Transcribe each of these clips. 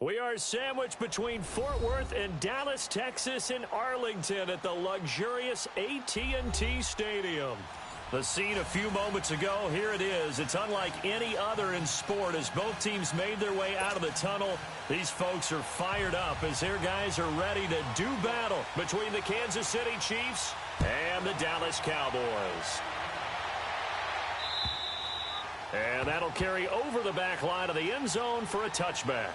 We are sandwiched between Fort Worth and Dallas, Texas, and Arlington at the luxurious AT&T Stadium. The scene a few moments ago, here it is. It's unlike any other in sport as both teams made their way out of the tunnel. These folks are fired up as their guys are ready to do battle between the Kansas City Chiefs and the Dallas Cowboys. And that'll carry over the back line of the end zone for a touchback.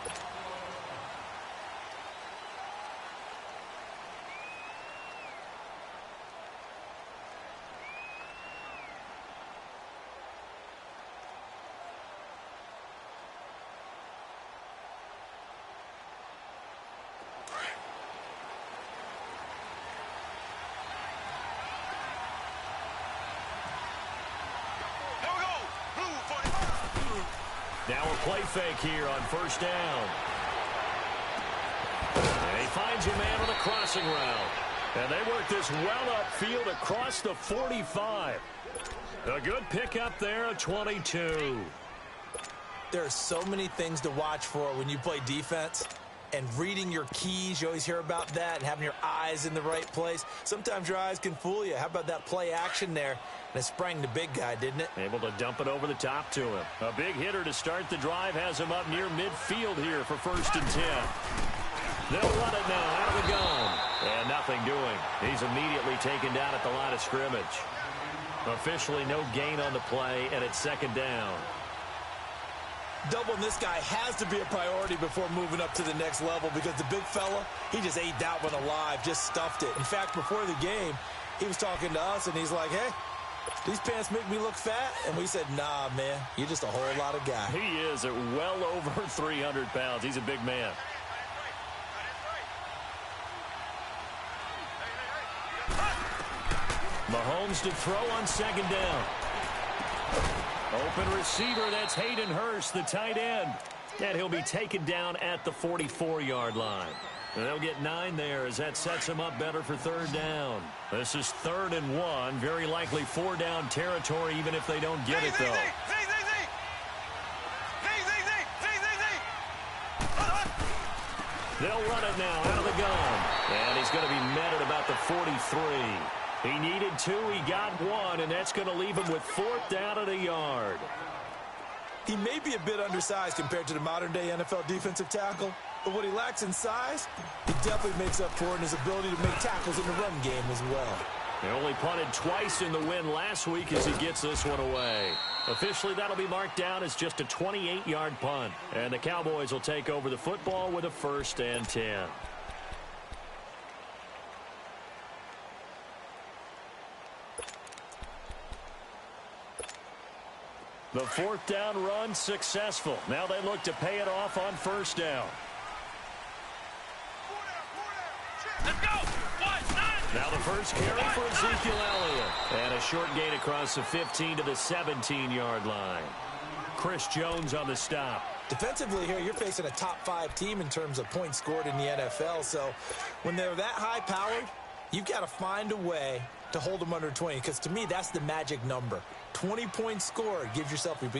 Now a play fake here on first down. And he finds a man on a crossing route. And they work this well upfield across the 45. A good pickup there at 22. There are so many things to watch for when you play defense. And reading your keys, you always hear about that, and having your eyes in the right place. Sometimes your eyes can fool you. How about that play action there? And it sprang the big guy, didn't it? Able to dump it over the top to him. A big hitter to start the drive has him up near midfield here for 1st and 10. They'll run it now out of the gun. And nothing doing. He's immediately taken down at the line of scrimmage. Officially no gain on the play, and it's 2nd down. Doubling this guy has to be a priority before moving up to the next level because the big fella, he just ate that one alive, just stuffed it. In fact, before the game, he was talking to us, and he's like, hey, these pants make me look fat? And we said, nah, man, you're just a whole lot of guy. He is at well over 300 pounds. He's a big man. Mahomes to throw on 2nd down. Open receiver, that's Hayden Hurst, the tight end. And he'll be taken down at the 44-yard line. And they'll get 9 there as that sets him up better for 3rd down. This is 3rd and 1. Very likely 4-down territory even if they don't get it, though. They'll run it now out of the gun. And he's going to be met at about the 43. He needed 2, he got 1, and that's going to leave him with 4th down at a yard. He may be a bit undersized compared to the modern-day NFL defensive tackle, but what he lacks in size, he definitely makes up for in his ability to make tackles in the run game as well. He only punted twice in the win last week as he gets this one away. Officially, that'll be marked down as just a 28-yard punt, and the Cowboys will take over the football with a 1st and 10. The 4th down run successful. Now they look to pay it off on 1st down. Let's go! Now the first carry for Ezekiel Elliott. And a short gain across the 15 to the 17-yard line. Chris Jones on the stop. Defensively here, you're facing a top-5 team in terms of points scored in the NFL. So when they're that high-powered, you've got to find a way to hold them under 20. Because to me, that's the magic number. 20 points scored, you give yourself your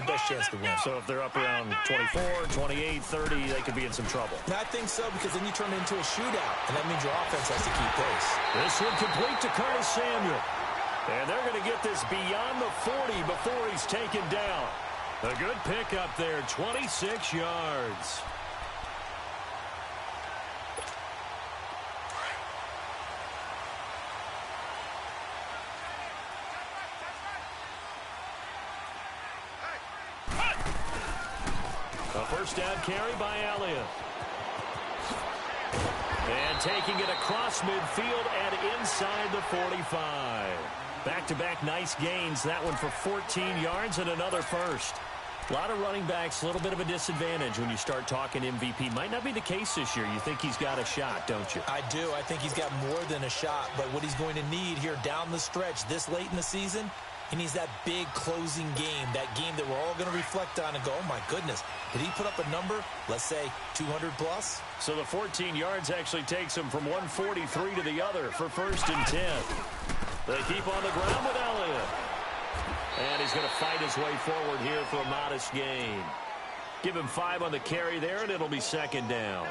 best chance to win. So if they're up around 24, 28, 30, they could be in some trouble. And I think so, because then you turn it into a shootout, and that means your offense has to keep pace. This one complete to Curtis Samuel. And they're going to get this beyond the 40 before he's taken down. A good pickup there, 26 yards. A 1st down carry by Elliott. And taking it across midfield and inside the 45. Back-to-back nice gains. That one for 14 yards and another 1st. A lot of running backs, a little bit of a disadvantage when you start talking MVP. Might not be the case this year. You think he's got a shot, don't you? I do. I think he's got more than a shot. But what he's going to need here down the stretch this late in the season, he needs that big closing game, that game that we're all going to reflect on and go, oh, my goodness, did he put up a number, let's say, 200 plus? So the 14 yards actually takes him from 143 to the other for 1st and 10. They keep on the ground with Elliott. And he's going to fight his way forward here for a modest gain. Give him 5 on the carry there, and it'll be second down.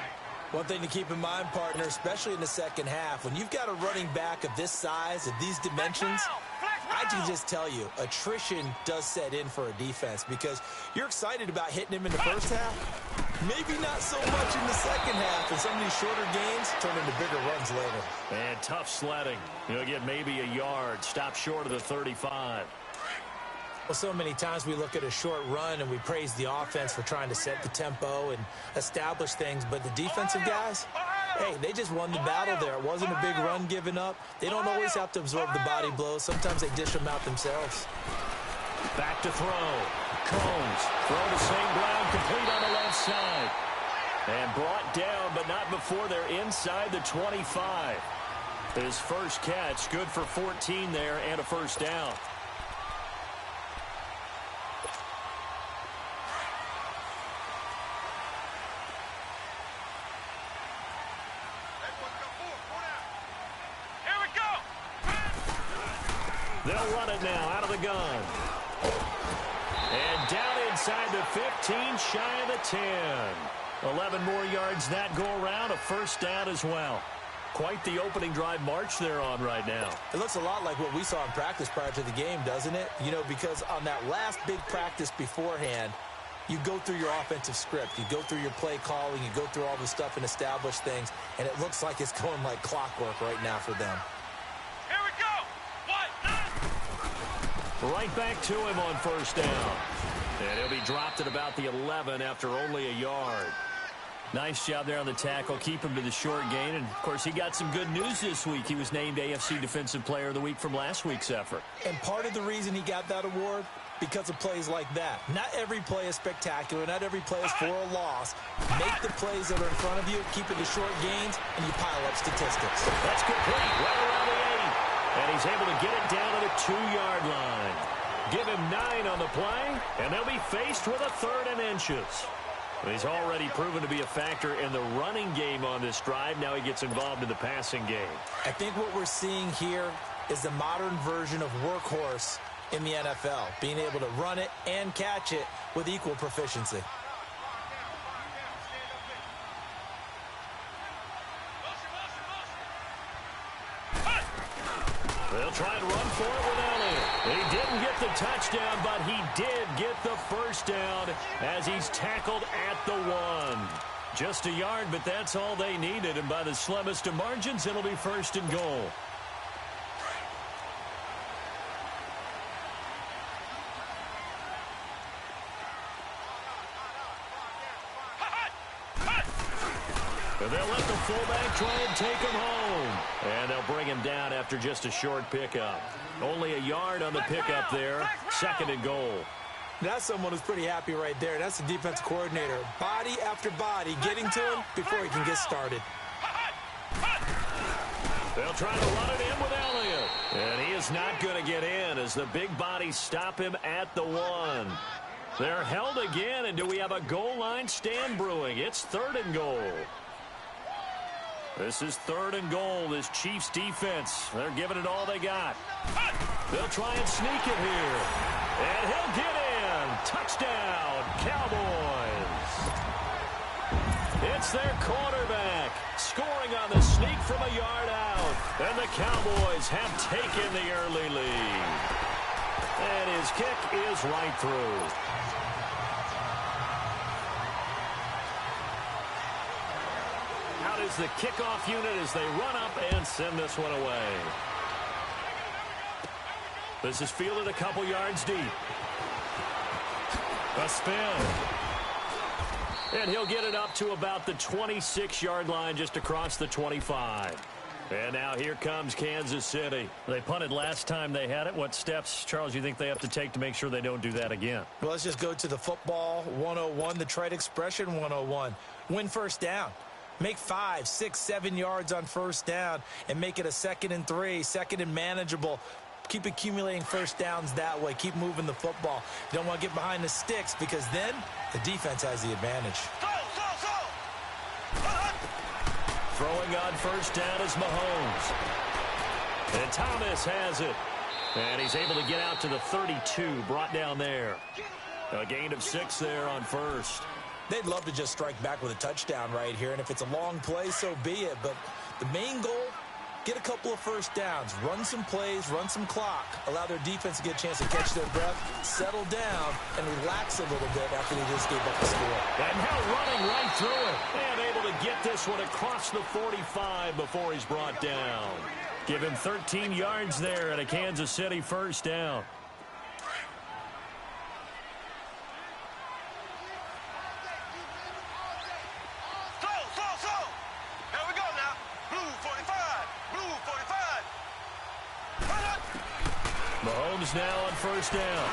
One thing to keep in mind, partner, especially in the second half, when you've got a running back of this size, of these dimensions, I can just tell you, attrition does set in for a defense because you're excited about hitting him in the first half. Maybe not so much in the second half, and some of these shorter gains turn into bigger runs later. And tough sledding. He'll get maybe a yard. Stop short of the 35. Well, so many times we look at a short run and we praise the offense for trying to set the tempo and establish things, but the defensive guys, hey, they just won the battle there. It wasn't a big run given up. They don't always have to absorb the body blows. Sometimes they dish them out themselves. Back to throw. Combs. Throw to St. Brown, complete on the left side. And brought down, but not before they're inside the 25. His first catch, good for 14 there and a first down. They'll run it now out of the gun. And down inside the 15, shy of the 10. 11 more yards that go around, a first down as well. Quite the opening drive march they're on right now. It looks a lot like what we saw in practice prior to the game, doesn't it? You know, because on that last big practice beforehand, you go through your offensive script. You go through your play calling. You go through all the stuff and establish things. And it looks like it's going like clockwork right now for them. Right back to him on first down. And he'll be dropped at about the 11 after only a yard. Nice job there on the tackle. Keep him to the short gain. And, of course, he got some good news this week. He was named AFC Defensive Player of the Week from last week's effort. And part of the reason he got that award, because of plays like that. Not every play is spectacular. Not every play is for a loss. Make the plays that are in front of you, keep it to short gains, and you pile up statistics. That's complete. Right around the 8. And he's able to get it down to the 2-yard line. Give him 9 on the play, and they'll be faced with a 3rd and inches. He's already proven to be a factor in the running game on this drive. Now he gets involved in the passing game. I think what we're seeing here is the modern version of workhorse in the NFL, being able to run it and catch it with equal proficiency. They'll try and run for it with Elliott. He didn't get the touchdown, but he did get the first down as he's tackled at the 1. Just a yard, but that's all they needed, and by the slimmest of margins, it'll be 1st and goal. And they'll let the fullback try and take him home. And they'll bring him down after just a short pickup. Only a yard on the pickup there. 2nd and goal. That's someone who's pretty happy right there. That's the defense coordinator. Body after body getting to him before he can get started. They'll try to run it in with Elliott. And he is not going to get in as the big bodies stop him at the 1. They're held again, and do we have a goal line stand brewing? It's 3rd and goal. This is 3rd and goal, this Chiefs defense. They're giving it all they got. They'll try and sneak it here. And he'll get in. Touchdown, Cowboys. It's their quarterback scoring on the sneak from a yard out. And the Cowboys have taken the early lead. And his kick is right through. Out is the kickoff unit as they run up and send this one away. This is fielded a couple yards deep. A spin. And he'll get it up to about the 26-yard line just across the 25. And now here comes Kansas City. They punted last time they had it. What steps, Charles, you think they have to take to make sure they don't do that again? Well, let's just go to the football 101, the trade expression 101. Win first down. Make 5, 6, 7 yards on first down and make it a 2nd and 3, 2nd and manageable. Keep accumulating first downs that way. Keep moving the football. You don't want to get behind the sticks because then the defense has the advantage. Throwing on first down is Mahomes. And Thomas has it. And he's able to get out to the 32, brought down there. A gain of 6 there on first. They'd love to just strike back with a touchdown right here, and if it's a long play, so be it. But the main goal, get a couple of first downs, run some plays, run some clock, allow their defense to get a chance to catch their breath, settle down, and relax a little bit after they just gave up the score. And now running right through it, and able to get this one across the 45 before he's brought down. Give him 13 yards there and a Kansas City first down. Mahomes now on first down.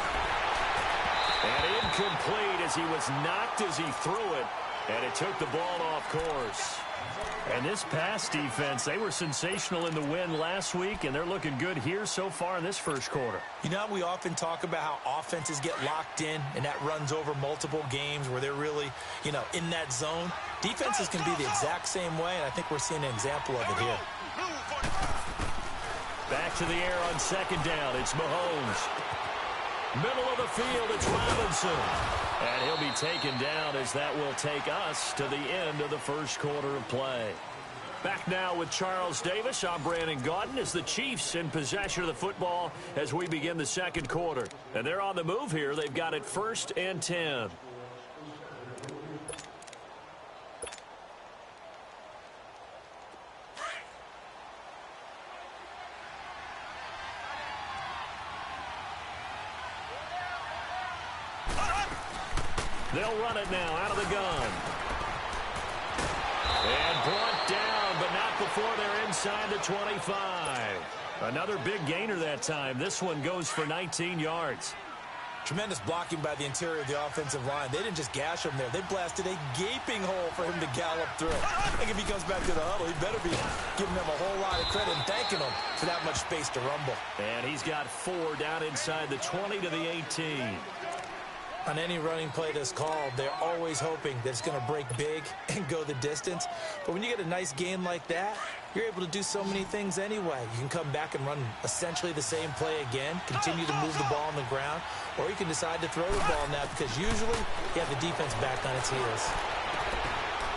And incomplete as he was knocked as he threw it. And it took the ball off course. And this pass defense, they were sensational in the win last week, and they're looking good here so far in this first quarter. You know, we often talk about how offenses get locked in, and that runs over multiple games where they're really, in that zone. Defenses can be the exact same way, and I think we're seeing an example of it here. Back to the air on second down. It's Mahomes. Middle of the field, it's Robinson. And he'll be taken down as that will take us to the end of the first quarter of play. Back now with Charles Davis. I'm Brandon Gaudin as the Chiefs in possession of the football as we begin the second quarter. And they're on the move here. They've got it 1st and 10. They'll run it now out of the gun. And brought down, but not before they're inside the 25. Another big gainer that time. This one goes for 19 yards. Tremendous blocking by the interior of the offensive line. They didn't just gash him there. They blasted a gaping hole for him to gallop through. I think if he comes back to the huddle, he better be giving them a whole lot of credit and thanking them for that much space to rumble. And he's got 4 down inside the 20 to the 18. On any running play that's called, they're always hoping that it's going to break big and go the distance. But when you get a nice game like that, you're able to do so many things anyway. You can come back and run essentially the same play again, continue to move the ball on the ground, or you can decide to throw the ball now because usually you have the defense back on its heels.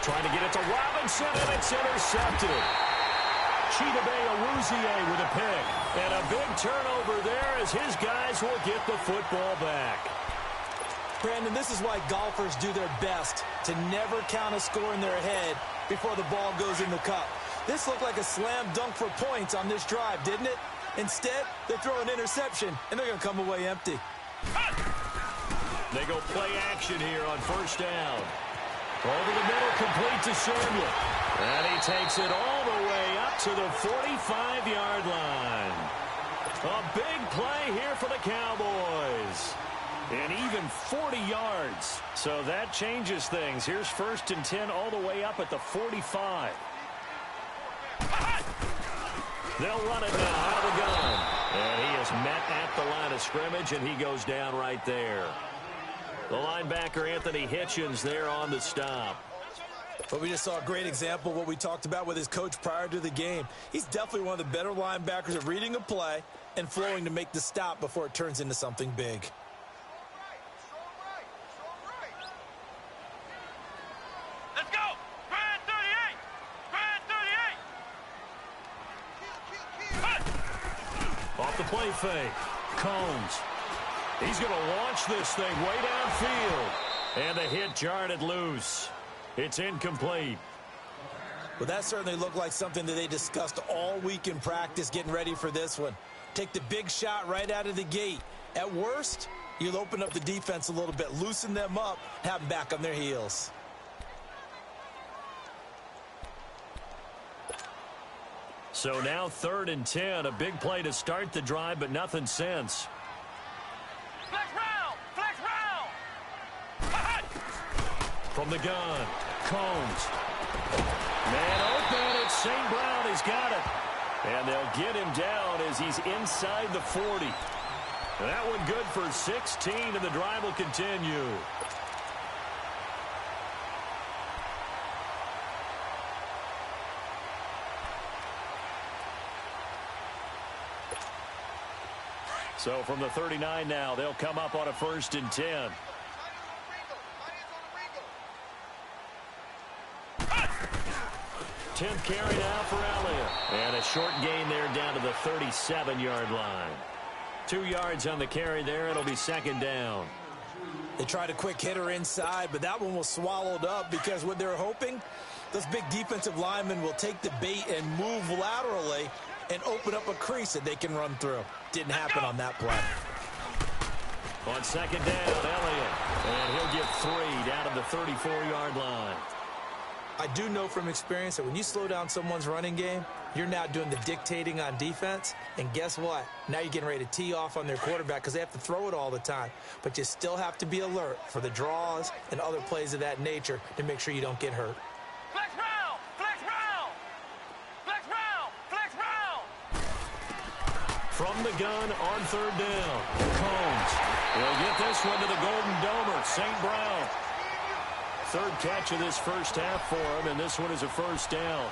Trying to get it to Robinson, and it's intercepted. Chidobe Awuzie with a pick. And a big turnover there as his guys will get the football back. Brandon, this is why golfers do their best to never count a score in their head before the ball goes in the cup. This looked like a slam dunk for points on this drive, didn't it? Instead, they throw an interception, and they're going to come away empty. They go play action here on first down. Over the middle, complete to Samuel. And he takes it all the way up to the 45-yard line. A big play here for the Cowboys. And even 40 yards. So that changes things. Here's 1st and 10 all the way up at the 45. They'll run it now out of the gun. And he is met at the line of scrimmage, and he goes down right there. The linebacker, Anthony Hitchens, there on the stop. But we just saw a great example of what we talked about with his coach prior to the game. He's definitely one of the better linebackers at reading a play and flowing to make the stop before it turns into something big. Off the play fake. Combs. He's going to launch this thing way downfield. And the hit jarred it loose. It's incomplete. Well, that certainly looked like something that they discussed all week in practice getting ready for this one. Take the big shot right out of the gate. At worst, you'll open up the defense a little bit, loosen them up, have them back on their heels. So now 3rd and 10, a big play to start the drive, but nothing since. Flex round! Flex round! From the gun, Combs. Man open, it's St. Brown, he's got it. And they'll get him down as he's inside the 40. That one good for 16, and the drive will continue. So from the 39 now, they'll come up on a 1st and 10. 10th carry now for Elliott. And a short gain there down to the 37-yard line. 2 yards on the carry there. It'll be second down. They tried a quick hitter inside, but that one was swallowed up because what they're hoping, those big defensive linemen will take the bait and move laterally and open up a crease that they can run through. Didn't happen on that play. On second down, Elliott. And he'll get 3 down to the 34-yard line. I do know from experience that when you slow down someone's running game, you're now doing the dictating on defense. And guess what? Now you're getting ready to tee off on their quarterback because they have to throw it all the time. But you still have to be alert for the draws and other plays of that nature to make sure you don't get hurt. Flex round! Flex round! Flex round! Flex round! From the gun on third down, Combs will get this one to the Golden Domer, St. Brown. Third catch of this first half for him, and this one is a first down.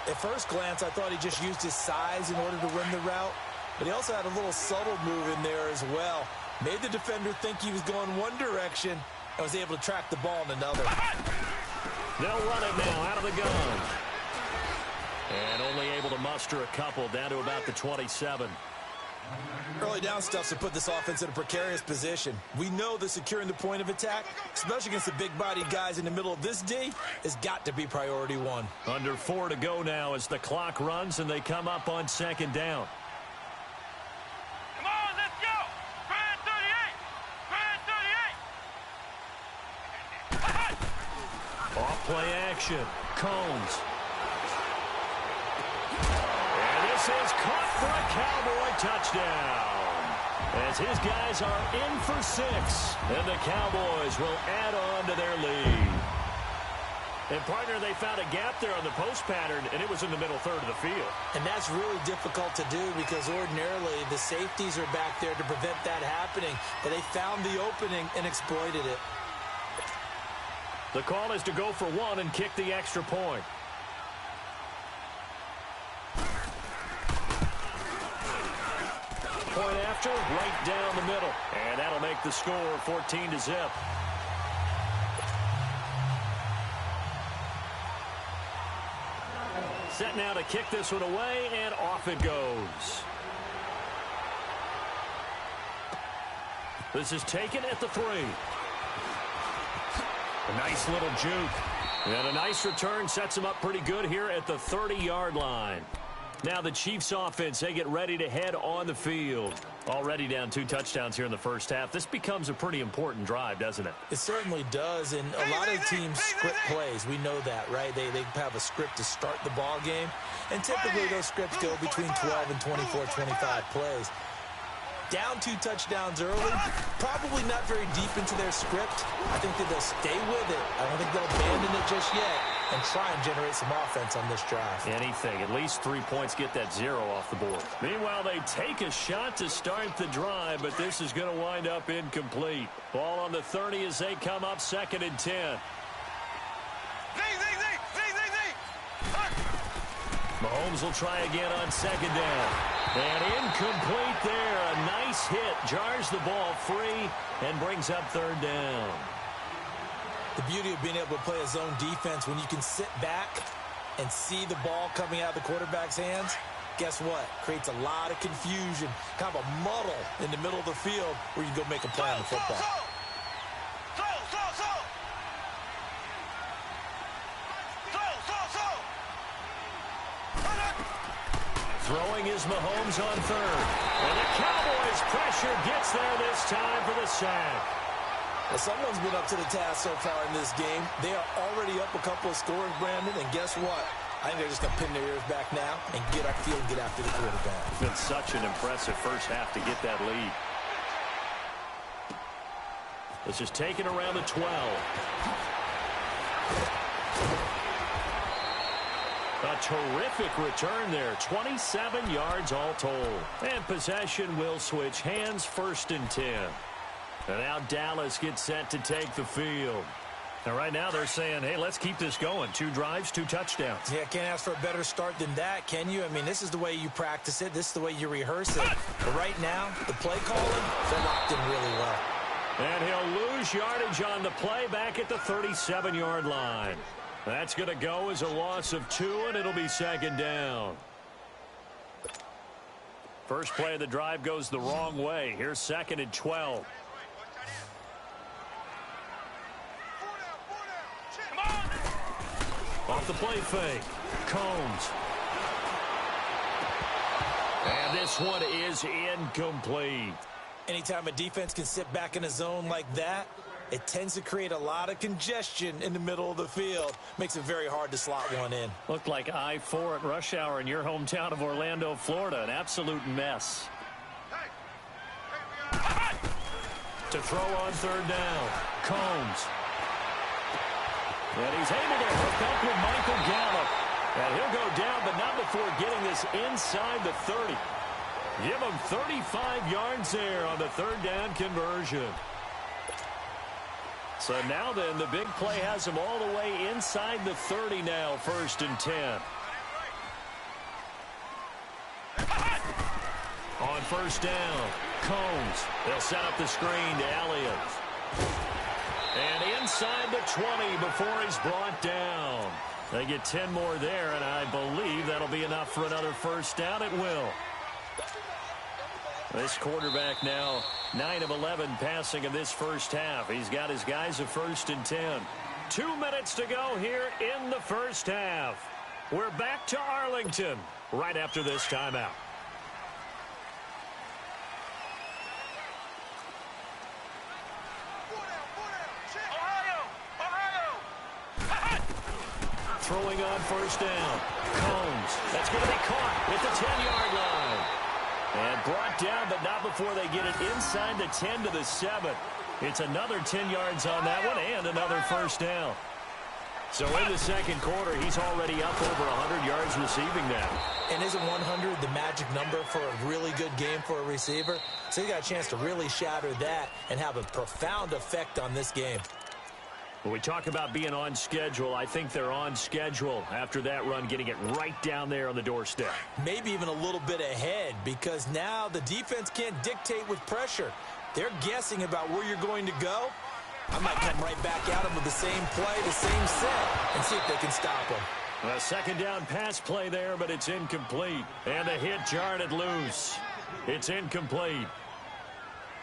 At first glance, I thought he just used his size in order to win the route, but he also had a little subtle move in there as well. Made the defender think he was going one direction and was able to track the ball in another. They'll run it now out of the gun. And only able to muster a couple down to about the 27. Early down stuff to put this offense in a precarious position. We know that securing the point of attack, especially against the big-bodied guys in the middle of this D, has got to be priority one. Under 4 to go now as the clock runs and they come up on second down. Come on, let's go! Grand 38! Grand 38! Off-play action. Combs. And this is caught for a Cowboy touchdown. As his guys are in for 6. And the Cowboys will add on to their lead. And, partner, they found a gap there on the post pattern, and it was in the middle third of the field. And that's really difficult to do because ordinarily the safeties are back there to prevent that happening. But they found the opening and exploited it. The call is to go for 1 and kick the extra point. Point after, right down the middle. And that'll make the score 14-0. Set now to kick this one away, and off it goes. This is taken at the 3. A nice little juke. And a nice return sets him up pretty good here at the 30-yard line. Now the Chiefs offense, they get ready to head on the field. Already down 2 touchdowns here in the first half. This becomes a pretty important drive, doesn't it? It certainly does, and a lot of teams script plays. We know that, right? They have a script to start the ball game, and typically those scripts go between 12 and 24, 25 plays. Down 2 touchdowns early, probably not very deep into their script. I think that they'll stay with it. I don't think they'll abandon it just yet and try and generate some offense on this drive. Anything. At least 3 points, get that 0 off the board. Meanwhile, they take a shot to start the drive, but this is going to wind up incomplete. Ball on the 30 as they come up 2nd and 10. Mahomes will try again on 2nd down. And incomplete there. A nice hit. Jars the ball free and brings up 3rd down. The beauty of being able to play a zone defense when you can sit back and see the ball coming out of the quarterback's hands, guess what? Creates a lot of confusion, kind of a muddle in the middle of the field where you go make a play on the football. Throwing is Mahomes on 3rd. And the Cowboys' pressure gets there this time for the sack. Well, someone's been up to the task so far in this game. They are already up a couple of scores, Brandon, and guess what? I think they're just going to pin their ears back now and get upfield and get after the quarterback. It's been such an impressive first half to get that lead. This is taken around the 12. A terrific return there. 27 yards all told. And possession will switch hands, 1st and 10. And now Dallas gets set to take the field. And right now they're saying, hey, let's keep this going. 2 drives, 2 touchdowns. Yeah, can't ask for a better start than that, can you? I mean, this is the way you practice it. This is the way you rehearse it. But right now, the play calling, they're locked in really well. And he'll lose yardage on the play back at the 37-yard line. That's going to go as a loss of 2, and it'll be second down. First play of the drive goes the wrong way. Here's second and 12. Off the play fake. Combs. And this one is incomplete. Anytime a defense can sit back in a zone like that, it tends to create a lot of congestion in the middle of the field. Makes it very hard to slot one in. Looked like I-4 at rush hour in your hometown of Orlando, Florida. An absolute mess. To throw on third down. Combs. And he's able to hook up with Michael Gallup. And he'll go down, but not before getting this inside the 30. Give him 35 yards there on the third down conversion. So now then, the big play has him all the way inside the 30 now, 1st and 10. On first down, Combs. They'll set up the screen to Elliott. And inside the 20 before he's brought down. They get 10 more there, and I believe that'll be enough for another first down. It will. This quarterback now 9 of 11 passing in this first half. He's got his guys a 1st and 10. 2 minutes to go here in the first half. We're back to Arlington right after this timeout. Throwing on first down. Combs. That's going to be caught at the 10-yard line. And brought down, but not before they get it inside the 10 to the 7. It's another 10 yards on that one and another first down. So in the second quarter, he's already up over 100 yards receiving now. And isn't 100 the magic number for a really good game for a receiver? So he got a chance to really shatter that and have a profound effect on this game. When we talk about being on schedule, I think they're on schedule after that run, getting it right down there on the doorstep. Maybe even a little bit ahead, because now the defense can't dictate with pressure. They're guessing about where you're going to go. I might come right back at them with the same play, the same set, and see if they can stop them. A second down pass play there, but it's incomplete. And the hit jarred it loose. It's incomplete.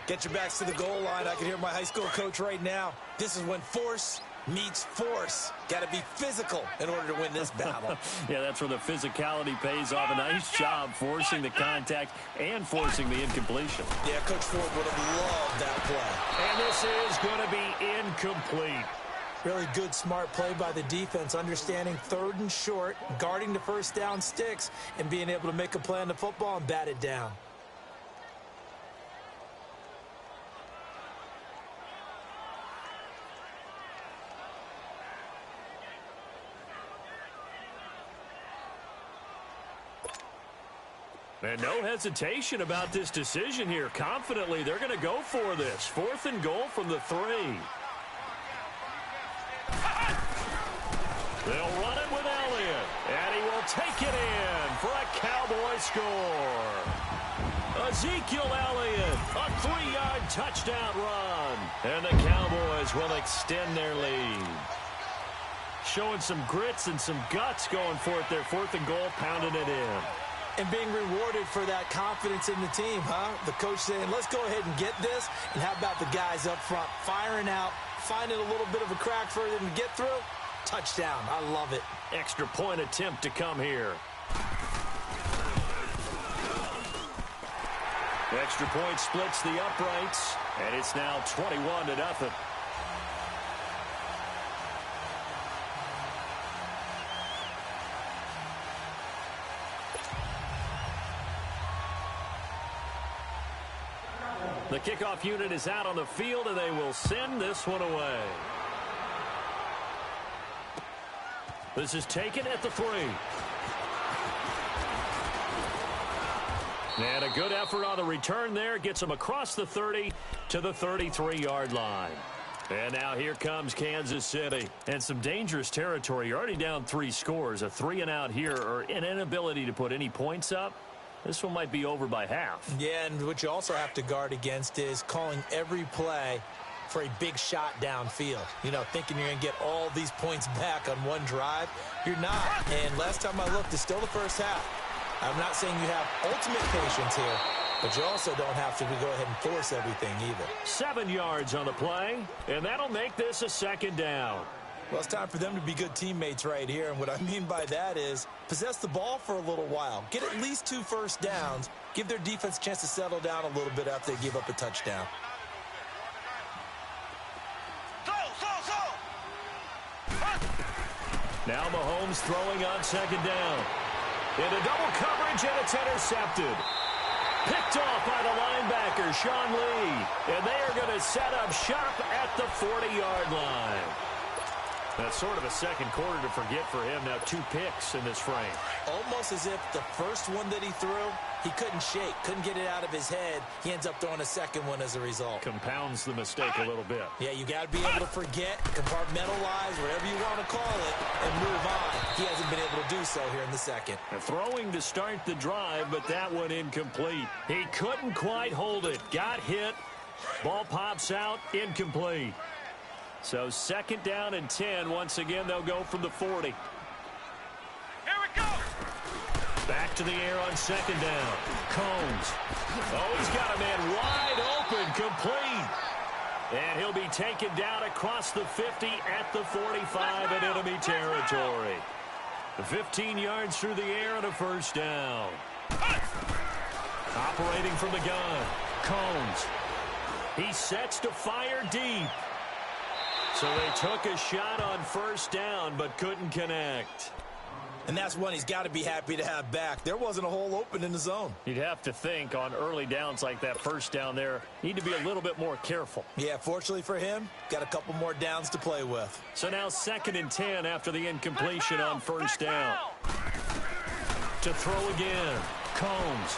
Get your backs to the goal line. I can hear my high school coach right now. This is when force meets force. Got to be physical in order to win this battle. Yeah, that's where the physicality pays off. A nice job forcing the contact and forcing the incompletion. Yeah, Coach Ford would have loved that play. And this is going to be incomplete. Really good, smart play by the defense, understanding 3rd and short, guarding the first down sticks, and being able to make a play on the football and bat it down. And no hesitation about this decision here. Confidently, they're going to go for this. 4th and goal from the 3. They'll run it with Elliott. And he will take it in for a Cowboy score. Ezekiel Elliott, a 3-yard touchdown run. And the Cowboys will extend their lead. Showing some grits and some guts going for it there. 4th and goal, pounding it in. And being rewarded for that confidence in the team, huh? The coach saying, let's go ahead and get this. And how about the guys up front firing out, finding a little bit of a crack for them to get through? Touchdown. I love it. Extra point attempt to come here. The extra point splits the uprights, and it's now 21-0. The kickoff unit is out on the field, and they will send this one away. This is taken at the 3. And a good effort on the return there. Gets them across the 30 to the 33-yard line. And now here comes Kansas City. And some dangerous territory. You're already down 3 scores. A 3-and-out here, or an inability to put any points up. This one might be over by half. Yeah, and what you also have to guard against is calling every play for a big shot downfield. You know, thinking you're going to get all these points back on one drive. You're not. And last time I looked, it's still the first half. I'm not saying you have ultimate patience here, but you also don't have to go ahead and force everything either. 7 yards on the play, and that'll make this a second down. Well, it's time for them to be good teammates right here, and what I mean by that is possess the ball for a little while. Get at least 2 first downs. Give their defense a chance to settle down a little bit after they give up a touchdown. Now Mahomes throwing on second down. Into double coverage, and it's intercepted. Picked off by the linebacker, Sean Lee. And they are going to set up shop at the 40-yard line. That's sort of a second quarter to forget for him. Now 2 picks in this frame. Almost as if the first one that he threw, he couldn't shake, couldn't get it out of his head. He ends up throwing a second one as a result. Compounds the mistake a little bit. Yeah, you got to be able to forget, compartmentalize, whatever you want to call it, and move on. He hasn't been able to do so here in the second. Throwing to start the drive, but that one incomplete. He couldn't quite hold it. Got hit. Ball pops out, incomplete. So second down and 10. Once again, they'll go from the 40. Here we go. Back to the air on second down. Combs. Oh, he's got a man wide open, complete. And he'll be taken down across the 50 at the 45 in enemy territory. 15 yards through the air and a first down. Operating from the gun. Combs. He sets to fire deep. So they took a shot on first down, but couldn't connect. And that's one he's got to be happy to have back. There wasn't a hole open in the zone. You'd have to think on early downs like that first down there, need to be a little bit more careful. Yeah, fortunately for him, got a couple more downs to play with. So now second and 10 after the incompletion on first down. To throw again. Combs.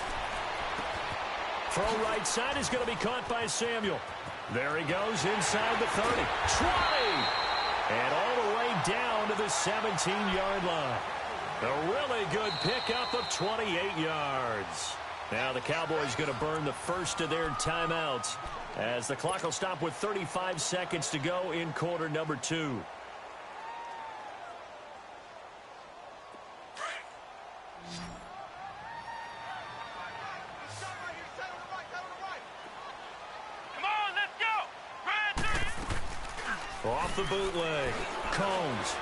Throw right side is going to be caught by Samuel. There he goes inside the 30. 20! And all the way down to the 17-yard line. A really good pickup of 28 yards. Now the Cowboys going to burn the first of their timeouts as the clock will stop with 35 seconds to go in quarter number 2. Off the bootleg. Combs.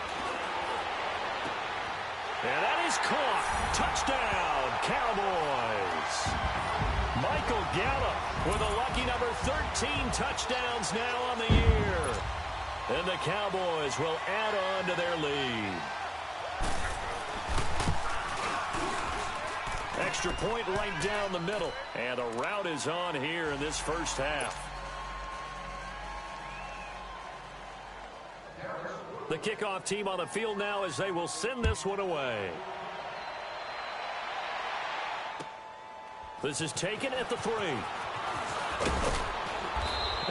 And that is caught. Touchdown, Cowboys. Michael Gallup with a lucky number 13 touchdowns now on the year. And the Cowboys will add on to their lead. Extra point right down the middle. And the route is on here in this first half. The kickoff team on the field now as they will send this one away. This is taken at the 3.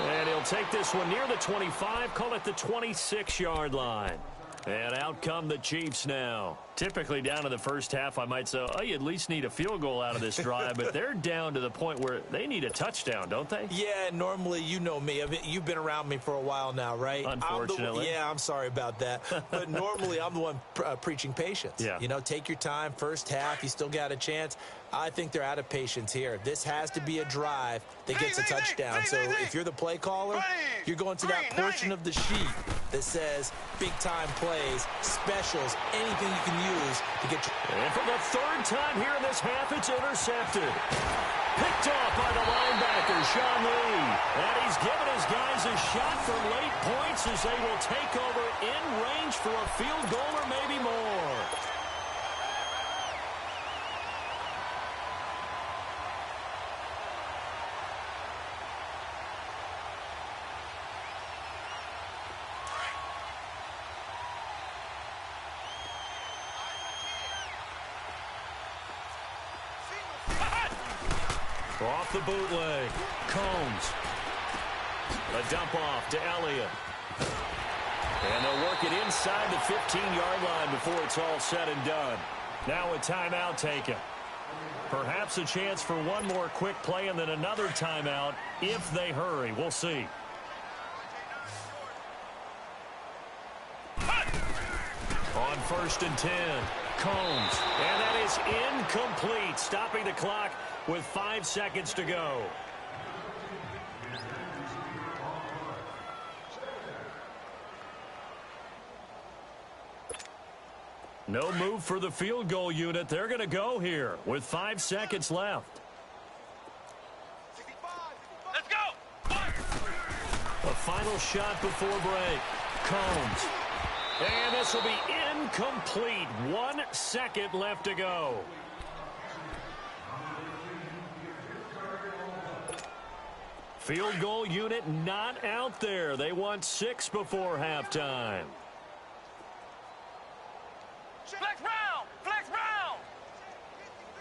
And he'll take this one near the 25, call it the 26-yard line. And out come the Chiefs now. Typically down to the first half, I might say, oh, you at least need a field goal out of this drive. But they're down to the point where they need a touchdown, don't they? Yeah, normally, you know me. I mean, you've been around me for a while now, right? Unfortunately. I'm sorry about that. But normally, I'm the one preaching patience. Yeah. You know, take your time. First half, you still got a chance. I think they're out of patience here. This has to be a drive that gets a touchdown. So if you're the play caller, you're going to that portion of the sheet that says big-time plays, specials, anything you can use to get you. And for the third time here in this half, it's intercepted. Picked off by the linebacker, Sean Lee. And he's given his guys a shot for late points as they will take over in range for a field goal or maybe more. Off the bootleg. Combs. A dump off to Elliott. And they'll work it inside the 15-yard line before it's all said and done. Now a timeout taken. Perhaps a chance for one more quick play and then another timeout if they hurry. We'll see. first and 10. Combs, and that is incomplete, stopping the clock with 5 seconds to go. No move for the field goal unit. They're going to go here with 5 seconds left. Let's go! A final shot before break. Combs. And this will be incomplete. 1 second left to go. Field goal unit not out there. They want 6 before halftime. Flex round! Flex round!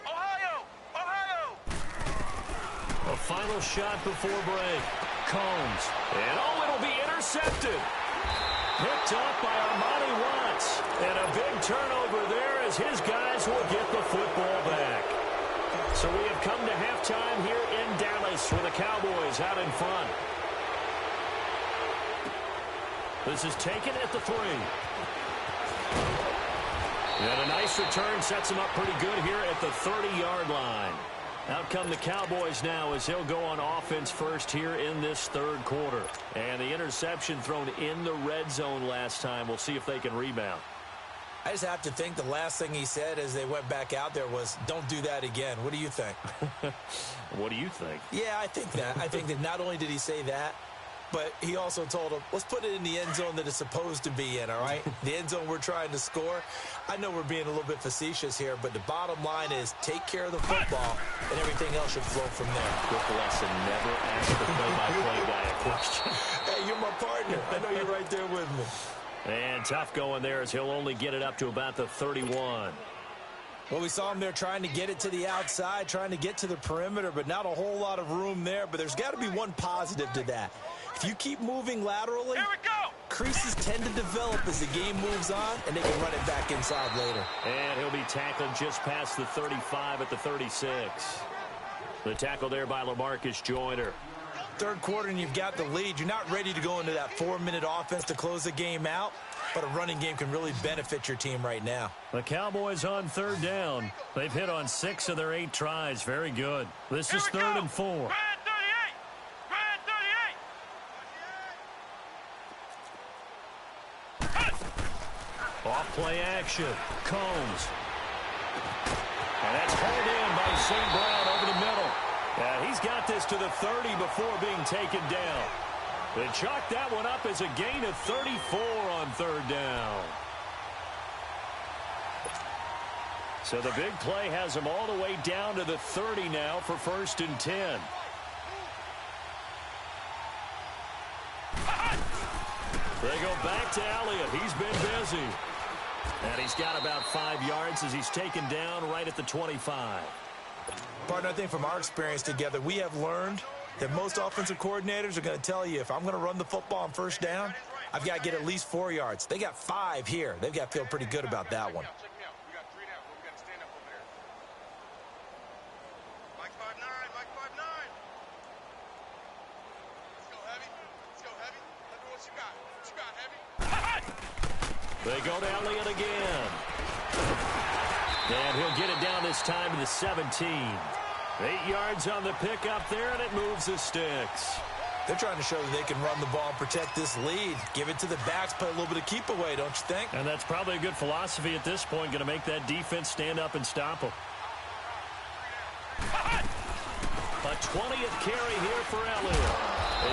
Ohio! Ohio! A final shot before break. Combs. And it'll be intercepted. Picked up by Armani Watts. And a big turnover there as his guys will get the football back. So we have come to halftime here in Dallas with the Cowboys out in front. This is taken at the 3. And a nice return sets him up pretty good here at the 30-yard line. Out come the Cowboys now as he'll go on offense first here in this third quarter. And the interception thrown in the red zone last time. We'll see if they can rebound. I just have to think the last thing he said as they went back out there was, don't do that again. What do you think? What do you think? Yeah, I think that. I think that not only did he say that, but he also told him, let's put it in the end zone that it's supposed to be in, all right? The end zone we're trying to score. I know we're being a little bit facetious here, but the bottom line is take care of the football, and everything else should flow from there. Good lesson. Never ask the play-by-play guy a question. Hey, you're my partner. I know you're right there with me. And tough going there as he'll only get it up to about the 31. Well, we saw him there trying to get it to the outside, trying to get to the perimeter, but not a whole lot of room there. But there's got to be one positive to that. If you keep moving laterally, Here we go! creases tend to develop as the game moves on, and they can run it back inside later. And he'll be tackled just past the 35 at the 36. The tackle there by LaMarcus Joyner. Third quarter, and you've got the lead. You're not ready to go into that 4-minute offense to close the game out, but a running game can really benefit your team right now. The Cowboys on third down. They've hit on 6 of their 8 tries. Very good. This is third and 4. Red 38! Red 38! Off play action. Combs. And that's pulled in by St. Brown over the middle. He's got this to the 30 before being taken down. They chalk that one up as a gain of 34 on third down. So the big play has them all the way down to the 30 now for first and 10. They go back to Elliott. He's been busy. And he's got about 5 yards as he's taken down right at the 25. Partner, I think from our experience together, we have learned that most offensive coordinators are going to tell you if I'm going to run the football on first down, I've got to get at least 4 yards. They got 5 here. They've got to feel pretty good about that one. Check me out. We got 3 now. We got to stand up over there. Mike 5'9", Mike 5'9". Let's go heavy. Let's go heavy. Let me what you got. What you got, heavy? They go to Elliott again. And he'll get it down this time to the 17. 8 yards on the pickup there, and it moves the sticks. They're trying to show that they can run the ball and protect this lead. Give it to the backs, play a little bit of keep away, don't you think? And that's probably a good philosophy at this point, going to make that defense stand up and stop them. A 20th carry here for Elliott.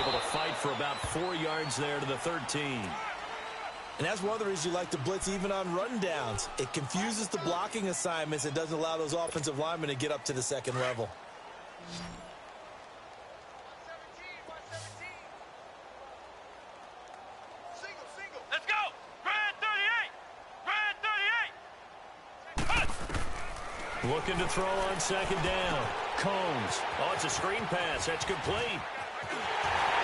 Able to fight for about 4 yards there to the 13. And that's one of the reasons you like to blitz even on rundowns. It confuses the blocking assignments and doesn't allow those offensive linemen to get up to the second level. Let's go! Red 38! Red 38! Looking to throw on second down. Combs. Oh, it's a screen pass. That's complete.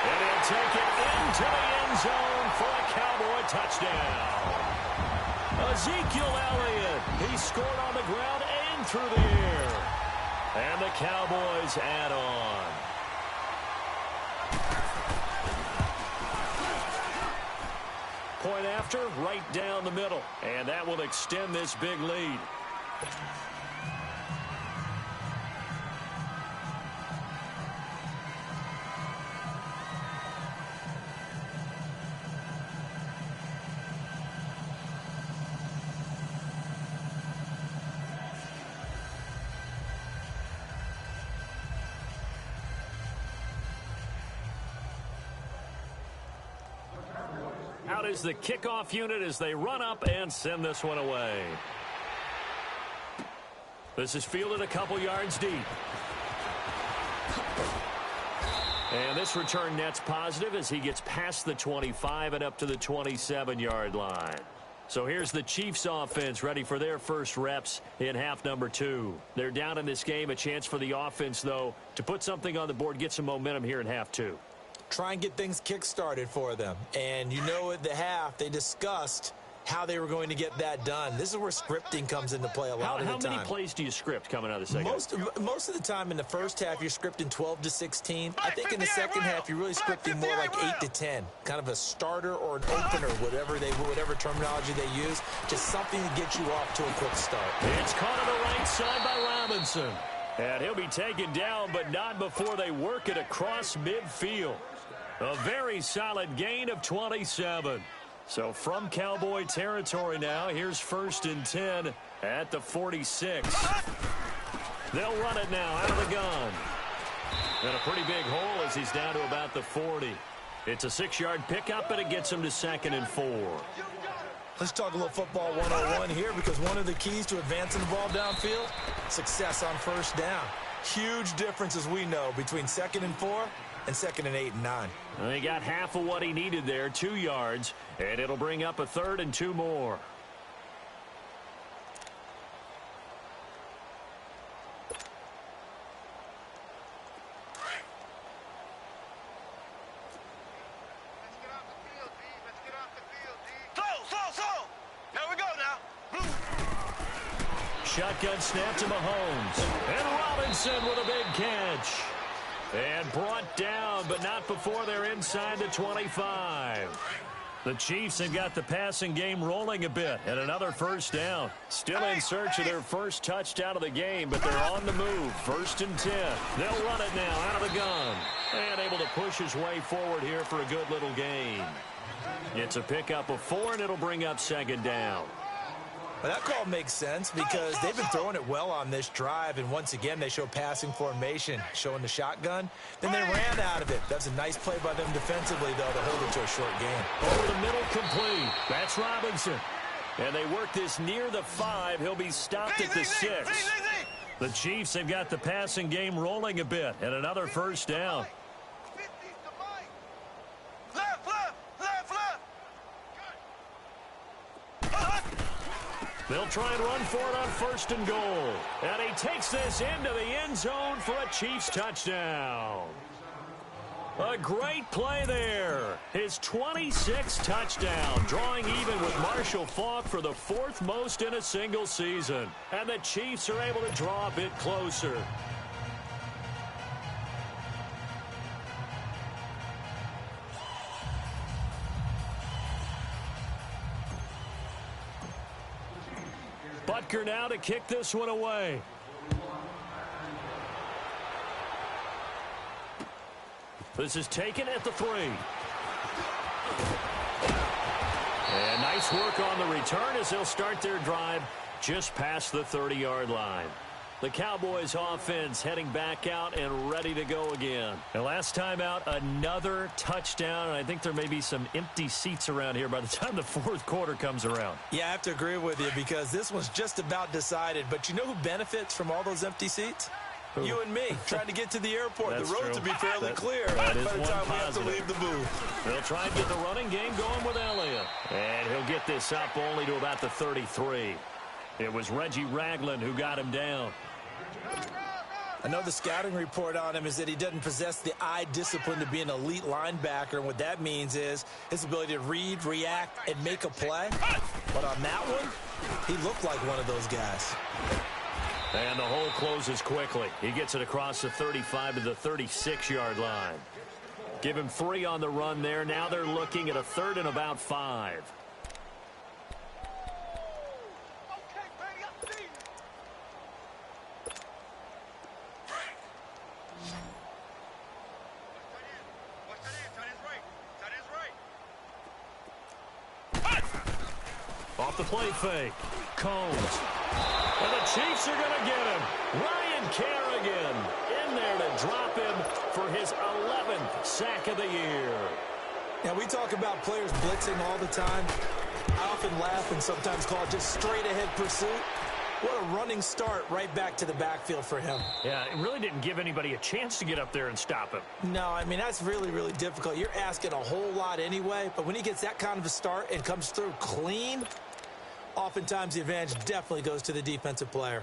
And he'll take it into the end zone for a Cowboy touchdown. Ezekiel Elliott. He scored on the ground and through the air. And the Cowboys add on. point after, right down the middle. And that will extend this big lead. Out is the kickoff unit as they run up and send this one away. This is fielded a couple yards deep. And this return net's positive as he gets past the 25 and up to the 27-yard line. So here's the Chiefs offense ready for their first reps in half number 2. They're down in this game. A chance for the offense, though, to put something on the board, get some momentum here in half 2. Try and get things kick-started for them. And you know at the half, they discussed how they were going to get that done. This is where scripting comes into play a lot of the time. How many plays do you script coming out of the second? Most of the time in the first half, you're scripting 12 to 16. I think in the second half, you're really scripting more like 8 to 10. Kind of a starter or an opener, whatever terminology they use. Just something to get you off to a quick start. It's caught on the right side by Robinson. And he'll be taken down, but not before they work it across midfield. A very solid gain of 27. So from Cowboy territory now, here's 1st and 10 at the 46. They'll run it now out of the gun. And a pretty big hole as he's down to about the 40. It's a 6-yard pickup, and it gets him to 2nd and 4. Let's talk a little football 101 here, because one of the keys to advancing the ball downfield, success on first down. Huge difference, as we know, between 2nd and 4 and 2nd and 8 and 9. Well, he got half of what he needed there, 2 yards, and it'll bring up a 3rd and 2 more. Shotgun snap to Mahomes. And Robinson with a big catch. And brought down, but not before they're inside the 25. The Chiefs have got the passing game rolling a bit, and another first down. Still in search of their first touchdown of the game, but they're on the move. 1st and 10. They'll run it now out of the gun. And able to push his way forward here for a good little gain. It's a pickup of 4, and it'll bring up 2nd down. Well, that call makes sense because they've been throwing it well on this drive, and once again they show passing formation, showing the shotgun. Then they ran out of it. That's a nice play by them defensively, though, to hold it to a short gain. Over the middle, complete. That's Robinson. And they work this near the 5. He'll be stopped at the 6. The Chiefs have got the passing game rolling a bit, and another first down. They'll try and run for it on 1st and goal. And he takes this into the end zone for a Chiefs touchdown. A great play there. His 26th touchdown, drawing even with Marshall Faulk for the 4th most in a single season. And the Chiefs are able to draw a bit closer. Butker now to kick this one away. This is taken at the 3. And nice work on the return as they'll start their drive just past the 30-yard line. The Cowboys offense heading back out and ready to go again. And last time out, another touchdown. And I think there may be some empty seats around here by the time the 4th quarter comes around. Yeah, I have to agree with you because this one's just about decided. But you know who benefits from all those empty seats? Who? You and me, trying to get to the airport. The roads will be fairly clear by the time we have to leave the booth. They'll try and get the running game going with Elliott. And he'll get this up only to about the 33. It was Reggie Ragland who got him down. I know the scouting report on him is that he doesn't possess the eye discipline to be an elite linebacker, and what that means is his ability to read, react, and make a play. But on that one, he looked like one of those guys. And the hole closes quickly. He gets it across the 35 to the 36-yard line. Give him 3 on the run there. Now they're looking at a 3rd and about 5. Off the play fake. Combs. And the Chiefs are going to get him. Ryan Kerrigan in there to drop him for his 11th sack of the year. Now, we talk about players blitzing all the time. I often laugh and sometimes call it just straight-ahead pursuit. What a running start right back to the backfield for him. Yeah, it really didn't give anybody a chance to get up there and stop him. No, I mean, that's really, really difficult. You're asking a whole lot anyway, but when he gets that kind of a start and comes through clean, oftentimes the advantage definitely goes to the defensive player.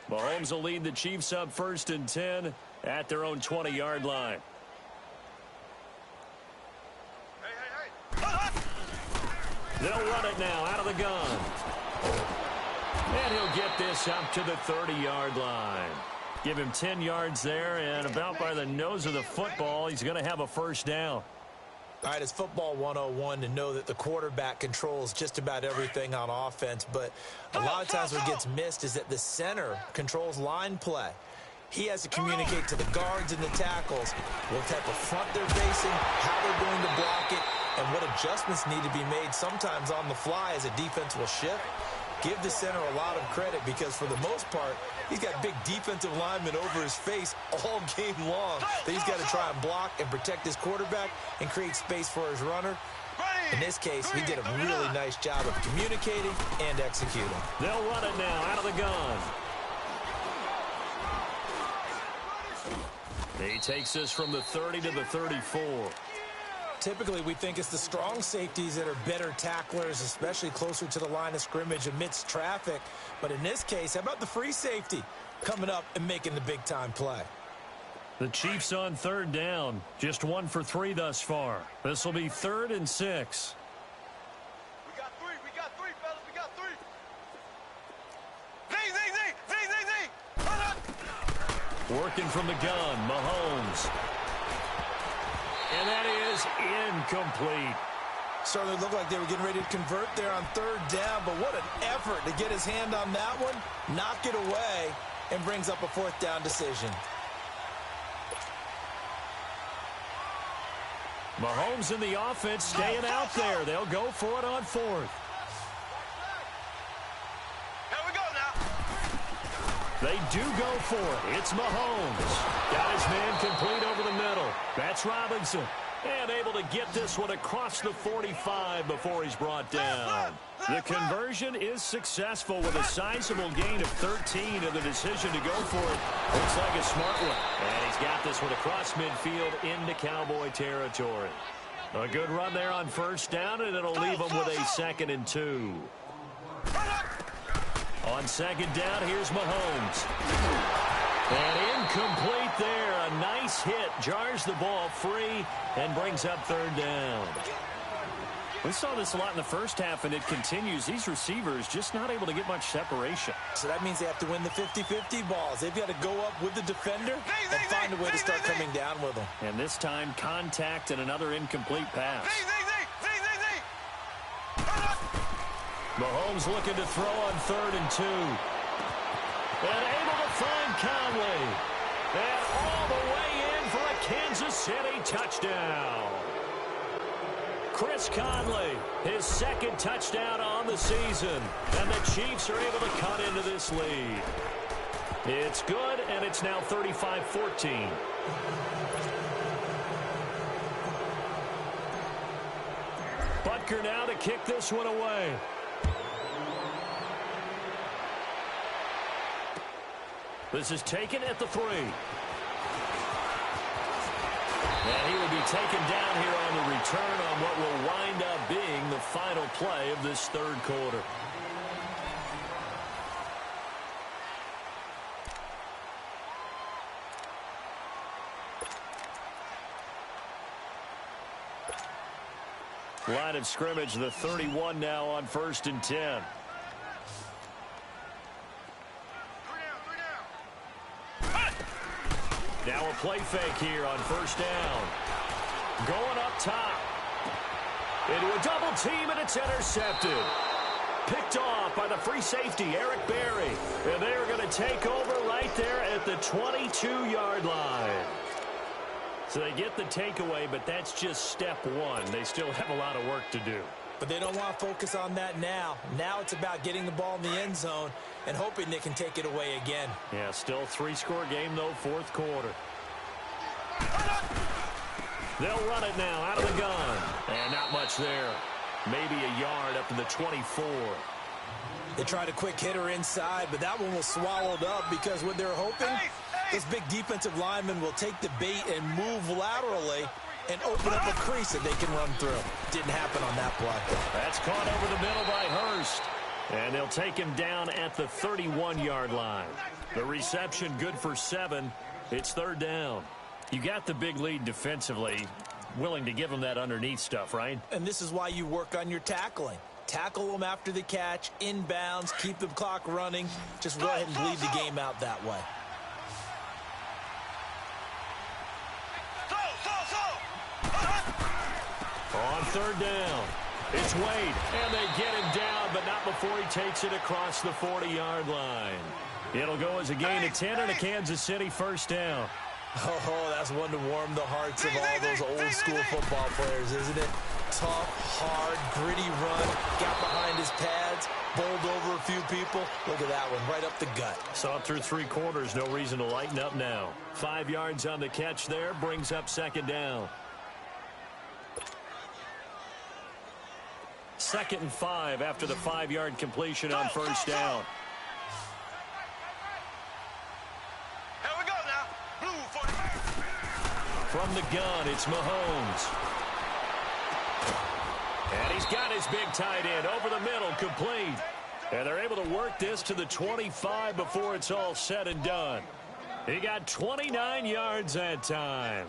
Mahomes will lead the Chiefs up 1st and 10 at their own 20-yard line. They'll run it now out of the gun. And he'll get this up to the 30-yard line. Give him 10 yards there, and about by the nose of the football, he's going to have a 1st down. All right, it's football 101 to know that the quarterback controls just about everything on offense, but a lot of times what gets missed is that the center controls line play. He has to communicate to the guards and the tackles what type of front they're facing, how they're going to block it, and what adjustments need to be made sometimes on the fly as a defense will shift. Give the center a lot of credit because for the most part, he's got big defensive linemen over his face all game long that he's got to try and block and protect his quarterback and create space for his runner. In this case, he did a really nice job of communicating and executing. They'll run it now out of the gun. He takes this from the 30 to the 34. Typically, we think it's the strong safeties that are better tacklers, especially closer to the line of scrimmage amidst traffic. But in this case, how about the free safety coming up and making the big-time play? The Chiefs on 3rd down. Just 1 for 3 thus far. This will be 3rd and 6. We got 3, fellas, we got 3. Z. Working from the gun, Mahomes. And that is incomplete. Certainly looked like they were getting ready to convert there on 3rd down, but what an effort to get his hand on that one, knock it away, and brings up a 4th down decision. Mahomes and the offense staying out there. They'll go for it on 4th. Here we go now. They do go for it. It's Mahomes. Got his man complete over the middle. That's Robinson. And able to get this one across the 45 before he's brought down. The conversion is successful with a sizable gain of 13 and the decision to go for it. Looks like a smart one. And he's got this one across midfield into Cowboy territory. A good run there on 1st down, and it'll leave him with a 2nd and 2. On 2nd down, here's Mahomes. And incomplete there. A nice hit. Jars the ball free and brings up 3rd down. We saw this a lot in the first half, and it continues. These receivers just not able to get much separation. So that means they have to win the 50-50 balls. They've got to go up with the defender and find a way to start coming down with them. And this time, contact and another incomplete pass. Mahomes looking to throw on 3rd and 2. And able to find Conley. And all the way in for a Kansas City touchdown. Chris Conley, his 2nd touchdown on the season. And the Chiefs are able to cut into this lead. It's good, and it's now 35-14. Butker now to kick this one away. This is taken at the 3. And he will be taken down here on the return on what will wind up being the final play of this 3rd quarter. Line of scrimmage, the 31 now on 1st and 10. Now a play fake here on first down. Going up top. Into a double team, and it's intercepted. Picked off by the free safety, Eric Berry. And they're going to take over right there at the 22-yard line. So they get the takeaway, but that's just step one. They still have a lot of work to do. But they don't want to focus on that now. Now it's about getting the ball in the end zone and hoping they can take it away again. Yeah, still 3-score game, though, fourth quarter. They'll run it now out of the gun. And not much there. Maybe a yard up to the 24. They tried a quick hitter inside, but that one was swallowed up because what they're hoping, this big defensive lineman will take the bait and move laterally and open up a crease that they can run through. Didn't happen on that play. That's caught over the middle by Hurst. And they'll take him down at the 31-yard line. The reception good for 7. It's third down. You got the big lead defensively. Willing to give them that underneath stuff, right? And this is why you work on your tackling. Tackle them after the catch, inbounds, keep the clock running. Just go ahead and bleed the game out that way. On third down, it's Wade, and they get him down, but not before he takes it across the 40-yard line. It'll go as a gain of 10 and a Kansas City first down. Oh, that's one to warm the hearts of all those old-school football players, isn't it? Tough, hard, gritty run, got behind his pads, bowled over a few people. Look at that one, right up the gut. Saw through 3 quarters, no reason to lighten up now. 5 yards on the catch there, brings up second down. 2nd and 5 after the 5-yard completion on first down. Here we go now. Blue 40. From the gun, it's Mahomes. And he's got his big tight end over the middle, complete. And they're able to work this to the 25 before it's all said and done. He got 29 yards that time.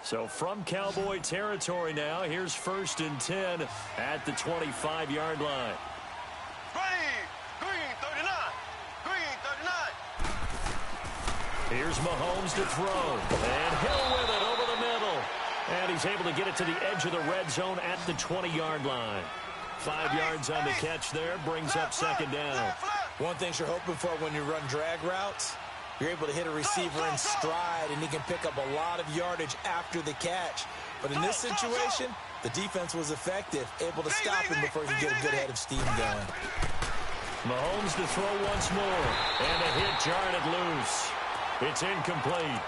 So from Cowboy territory now, here's 1st and 10 at the 25-yard line. Green 39. Green 39. Here's Mahomes to throw. And Hill with it over the middle. And he's able to get it to the edge of the red zone at the 20-yard line. 5 yards on the catch there, brings up second down. One thing you're hoping for when you run drag routes, you're able to hit a receiver in stride, and he can pick up a lot of yardage after the catch. But in this situation, the defense was effective, able to stop him before he could get a good head of steam going. Mahomes to throw once more, and a hit jarred it loose. It's incomplete.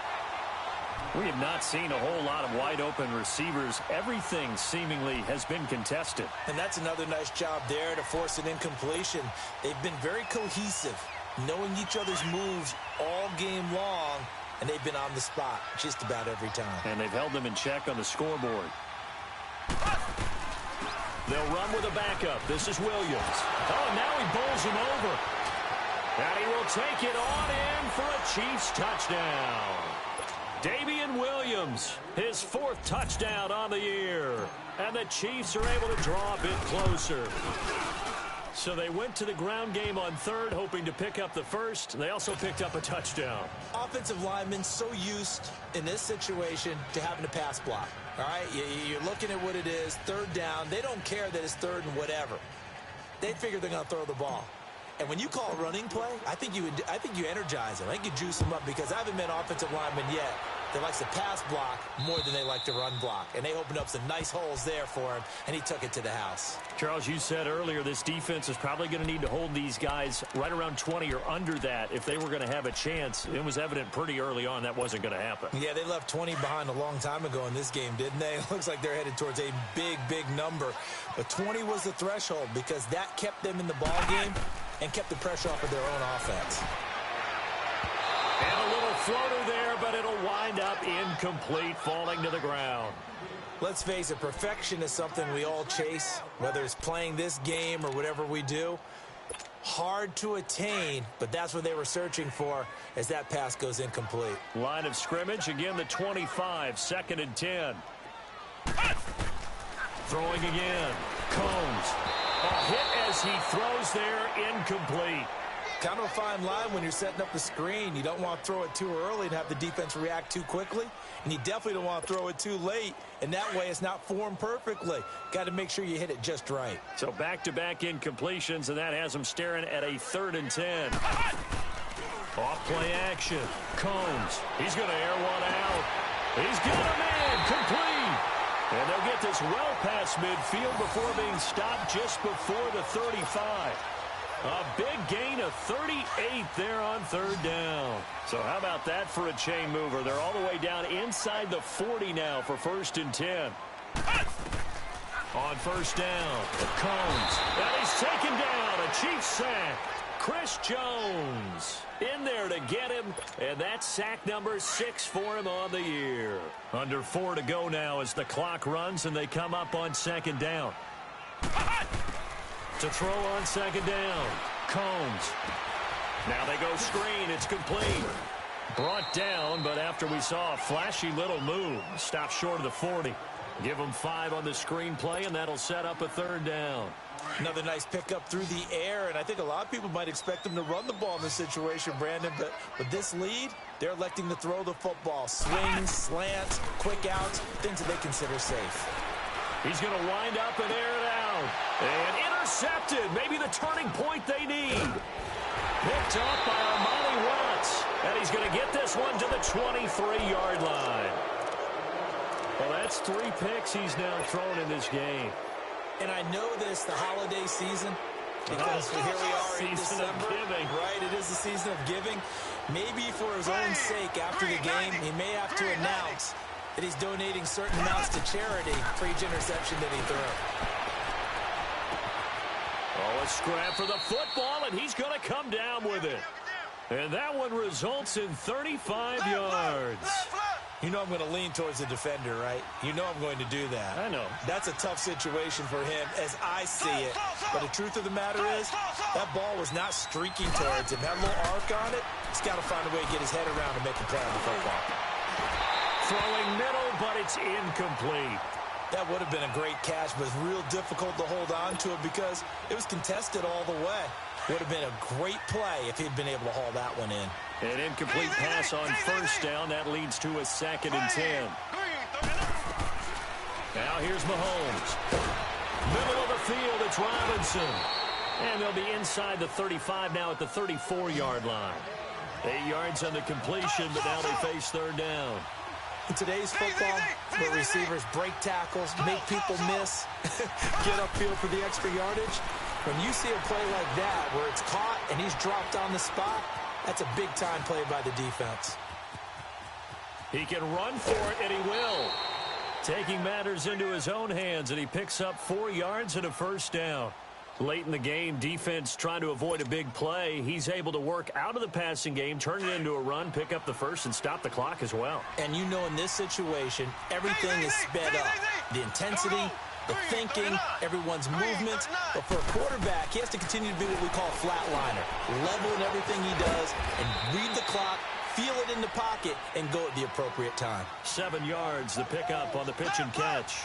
We have not seen a whole lot of wide-open receivers. Everything seemingly has been contested. And that's another nice job there to force an incompletion. They've been very cohesive, knowing each other's moves all game long, and they've been on the spot just about every time. And they've held them in check on the scoreboard. They'll run with a backup. This is Williams. Oh, and now he bowls him over. And he will take it on in for a Chiefs touchdown. Damian Williams, his 4th touchdown on the year. And the Chiefs are able to draw a bit closer. So they went to the ground game on third, hoping to pick up the first. They also picked up a touchdown. Offensive linemen so used in this situation to having to pass block. All right, you're looking at what it is, third down. They don't care that it's third and whatever. They figure they're going to throw the ball. And when you call a running play, I think you energize them. I think you juice them up, because I haven't met an offensive lineman yet that likes to pass block more than they like to run block. And they opened up some nice holes there for him, and he took it to the house. Charles, you said earlier this defense is probably going to need to hold these guys right around 20 or under that if they were going to have a chance. It was evident pretty early on that wasn't going to happen. Yeah, they left 20 behind a long time ago in this game, didn't they? It looks like they're headed towards a big, big number. But 20 was the threshold, because that kept them in the ball game and kept the pressure off of their own offense. And a little floater there, but it'll wind up incomplete, falling to the ground. Let's face it, perfection is something we all chase, whether it's playing this game or whatever we do. Hard to attain, but that's what they were searching for as that pass goes incomplete. Line of scrimmage, again the 25, 2nd and 10. Throwing again, Combs. A hit as he throws there, incomplete. Kind of a fine line when you're setting up the screen. You don't want to throw it too early and have the defense react too quickly. And you definitely don't want to throw it too late. And that way it's not formed perfectly. Got to make sure you hit it just right. So back-to-back incompletions, and that has him staring at a 3rd and 10. Off-play action. Combs. He's going to air one out. He's got a man. Complete. And they'll get this well past midfield before being stopped just before the 35. A big gain of 38 there on 3rd down. So how about that for a chain mover? They're all the way down inside the 40 now for 1st and 10. On 1st down, Combs. And he's taken down. A Chiefs sack. Chris Jones in there to get him, and that's sack number 6 for him on the year. Under 4 to go now as the clock runs, and they come up on 2nd down. To throw on 2nd down, Combs. Now they go screen. It's complete. Brought down, but after we saw a flashy little move, stopped short of the 40. Give them 5 on the screen play, and that'll set up a 3rd down. Another nice pickup through the air, and I think a lot of people might expect them to run the ball in this situation, Brandon, but with this lead, they're electing to throw the football. Swings, slants, quick outs, things that they consider safe. He's going to wind up and air it out. And intercepted. Maybe the turning point they need. Picked off by Armani Watts. And he's going to get this one to the 23-yard line. Well, that's 3 picks he's now thrown in this game. And I know this, the holiday season, because here we are in December. Right, it is the season of giving. Maybe for his own sake, after the game, he may have to announce that he's donating certain amounts to charity for each interception that he threw. Oh, a scrap for the football, and he's going to come down with it. And that one results in 35 yards. You know I'm going to lean towards the defender, right? You know I'm going to do that. I know. That's a tough situation for him as I see it. But the truth of the matter is, that ball was not streaking towards him. That little arc on it, he's got to find a way to get his head around and make a play on the football. Throwing middle, but it's incomplete. That would have been a great catch, but it's real difficult to hold on to it because it was contested all the way. Would have been a great play if he'd been able to haul that one in. An incomplete pass on 1st down. That leads to a 2nd and 10. Now here's Mahomes. Middle of the field, it's Robinson. And they'll be inside the 35 now at the 34-yard line. 8 yards on the completion, but now they face 3rd down. In today's football, where receivers break tackles, make people miss, get upfield for the extra yardage, when you see a play like that where it's caught and he's dropped on the spot, that's a big-time play by the defense. He can run for it, and he will. Taking matters into his own hands, and he picks up 4 yards and a 1st down. Late in the game, defense trying to avoid a big play. He's able to work out of the passing game, turn it into a run, pick up the 1st, and stop the clock as well. And you know in this situation, everything is sped up. The intensity, the thinking, everyone's movement. But for a quarterback, he has to continue to be what we call a flatliner. Level in everything he does and read the clock, feel it in the pocket, and go at the appropriate time. 7 yards, the pickup on the pitch and catch.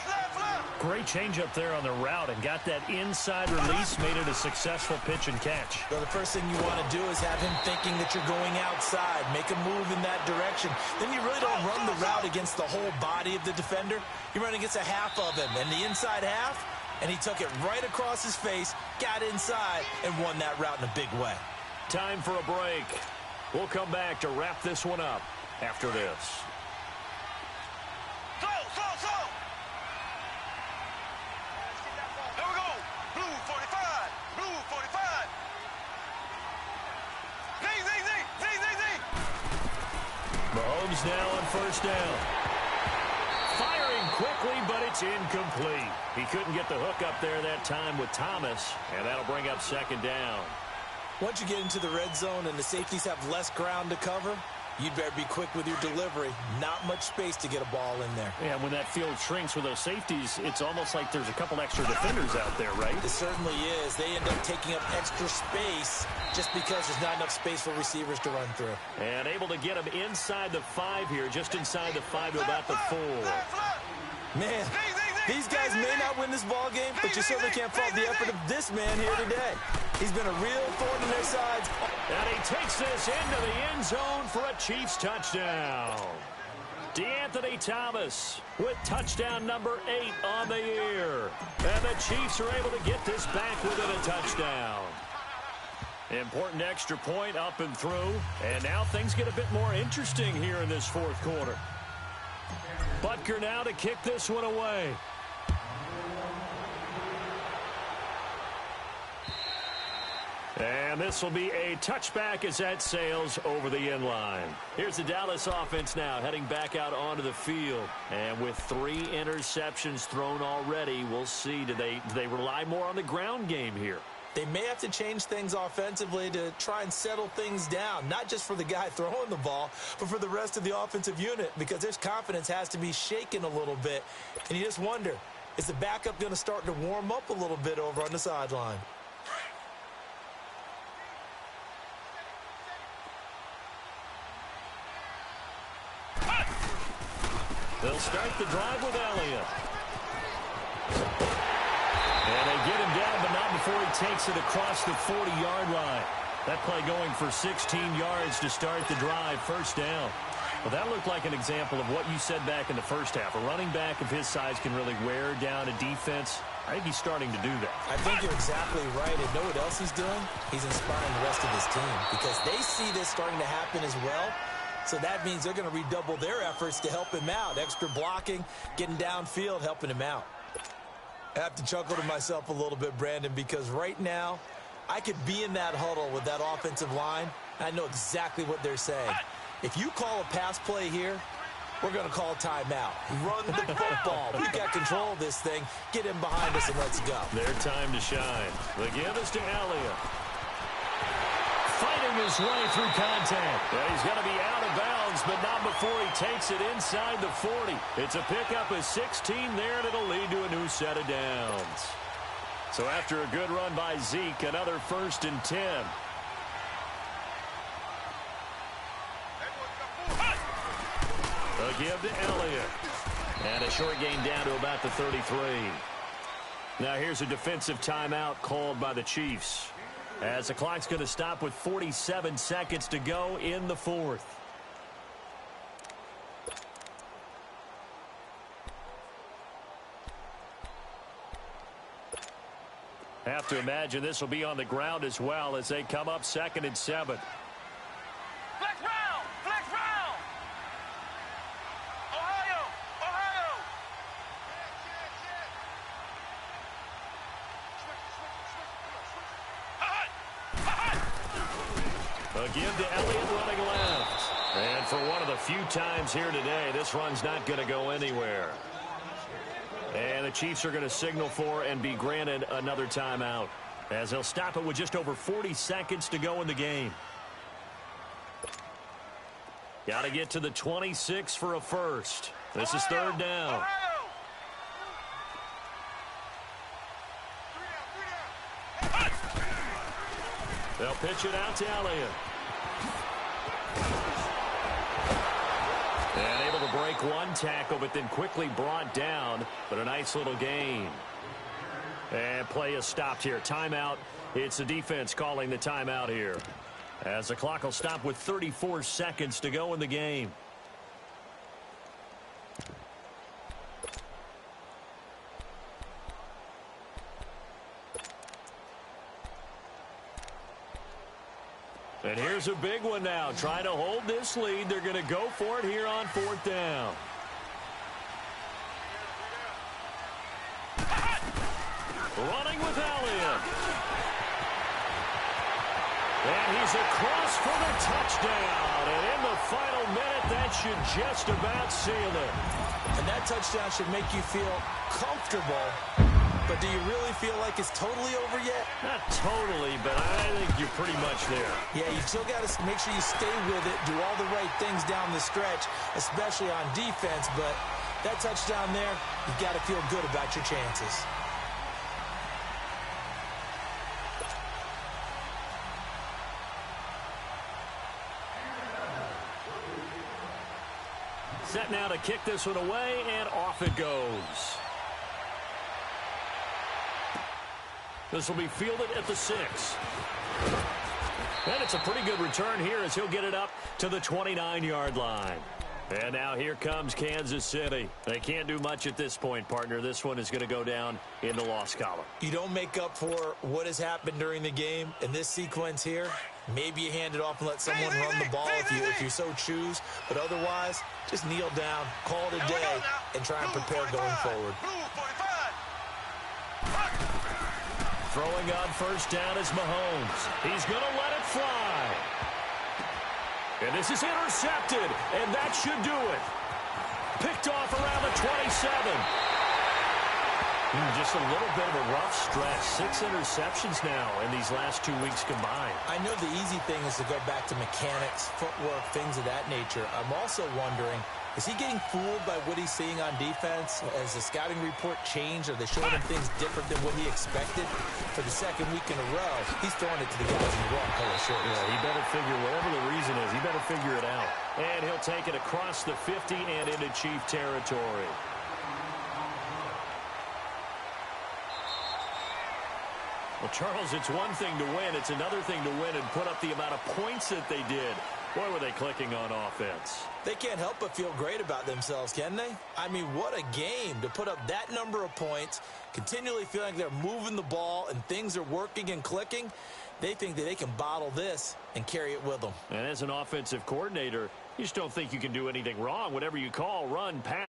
Great change up there on the route and got that inside release, made it a successful pitch and catch. Well, the first thing you want to do is have him thinking that you're going outside, make a move in that direction. Then you really don't run the route against the whole body of the defender. You run against a half of him, and the inside half, and he took it right across his face, got inside, and won that route in a big way. Time for a break. We'll come back to wrap this one up after this. Mahomes now on 1st down. Firing quickly, but it's incomplete. He couldn't get the hook up there that time with Thomas, and that'll bring up 2nd down. Once you get into the red zone and the safeties have less ground to cover, you'd better be quick with your delivery. Not much space to get a ball in there. Yeah, when that field shrinks with those safeties, it's almost like there's a couple extra defenders out there, right? It certainly is. They end up taking up extra space just because there's not enough space for receivers to run through. And able to get him inside the 5 here, just inside the 5 to about the 4. Man, These guys may not win this ball game, but you certainly can't fault the effort of this man here today. He's been a real thorn in their sides. And he takes this into the end zone for a Chiefs touchdown. DeAnthony Thomas with touchdown number 8 on the year. And the Chiefs are able to get this back within a touchdown. Important extra point up and through. And now things get a bit more interesting here in this fourth quarter. Butker now to kick this one away. And this will be a touchback as that sails over the end line. Here's the Dallas offense now heading back out onto the field. And with 3 interceptions thrown already, we'll see, do they rely more on the ground game here? They may have to change things offensively to try and settle things down, not just for the guy throwing the ball, but for the rest of the offensive unit, because their confidence has to be shaken a little bit. And you just wonder, is the backup going to start to warm up a little bit over on the sideline? They'll start the drive with Elliott. And they get him down, but not before he takes it across the 40-yard line. That play going for 16 yards to start the drive, first down. Well, that looked like an example of what you said back in the first half. A running back of his size can really wear down a defense. I think he's starting to do that. I think you're exactly right. And know what else he's doing? He's inspiring the rest of his team because they see this starting to happen as well. So that means they're going to redouble their efforts to help him out. Extra blocking, getting downfield, helping him out. I have to chuckle to myself a little bit, Brandon, because right now I could be in that huddle with that offensive line. I know exactly what they're saying. If you call a pass play here, we're going to call timeout. Run the football. We've got control of this thing. Get him behind us and let's go. Their time to shine. The give is to Elliott. Fighting his way through contact. Yeah, he's going to be out of bounds, but not before he takes it inside the 40. It's a pickup of 16 there, and it'll lead to a new set of downs. So after a good run by Zeke, another 1st and 10. A give to Elliott. And a short gain down to about the 33. Now here's a defensive timeout called by the Chiefs, as the clock's going to stop with 47 seconds to go in the fourth. Have to imagine this will be on the ground as well as they come up 2nd and 7. Flex round! Flex round! Ohio! Ohio! A give to Elliott running left. And for one of the few times here today, this run's not going to go anywhere. And the Chiefs are going to signal for and be granted another timeout, as they'll stop it with just over 40 seconds to go in the game. Got to get to the 26 for a first. This is 3rd down. They'll pitch it out to Elliott. And able to break one tackle, but then quickly brought down. But a nice little gain. And play is stopped here. Timeout. It's the defense calling the timeout here, as the clock will stop with 34 seconds to go in the game. And here's a big one now. Trying to hold this lead. They're going to go for it here on 4th down. Running with Elliott. And he's across for the touchdown. And in the final minute, that should just about seal it. And that touchdown should make you feel comfortable. But do you really feel like it's totally over yet? Not totally, but I think you're pretty much there. Yeah, you still got to make sure you stay with it, do all the right things down the stretch, especially on defense. But that touchdown there, you've got to feel good about your chances. Set now to kick this one away, and off it goes. This will be fielded at the 6. And it's a pretty good return here as he'll get it up to the 29-yard line. And now here comes Kansas City. They can't do much at this point, partner. This one is going to go down in the loss column. You don't make up for what has happened during the game in this sequence here. Maybe you hand it off and let someone run the ball if you so choose. But otherwise, just kneel down, call it a day, and try and prepare going forward. Throwing on first down is Mahomes. He's going to let it fly. And this is intercepted, and that should do it. Picked off around the 27. Just a little bit of a rough stretch. 6 interceptions now in these last 2 weeks combined. I know the easy thing is to go back to mechanics, footwork, things of that nature. I'm also wondering, is he getting fooled by what he's seeing on defense? Has the scouting report changed? Are they showing him things different than what he expected? For the second week in a row, he's throwing it to the guys in the wrong color shirts. Yeah, he better figure, whatever the reason is, he better figure it out. And he'll take it across the 50 and into Chief territory. Well, Charles, it's one thing to win. It's another thing to win and put up the amount of points that they did. Boy, were they clicking on offense. They can't help but feel great about themselves, can they? I mean, what a game to put up that number of points, continually feeling like they're moving the ball and things are working and clicking. They think that they can bottle this and carry it with them. And as an offensive coordinator, you just don't think you can do anything wrong. Whatever you call, run, pass.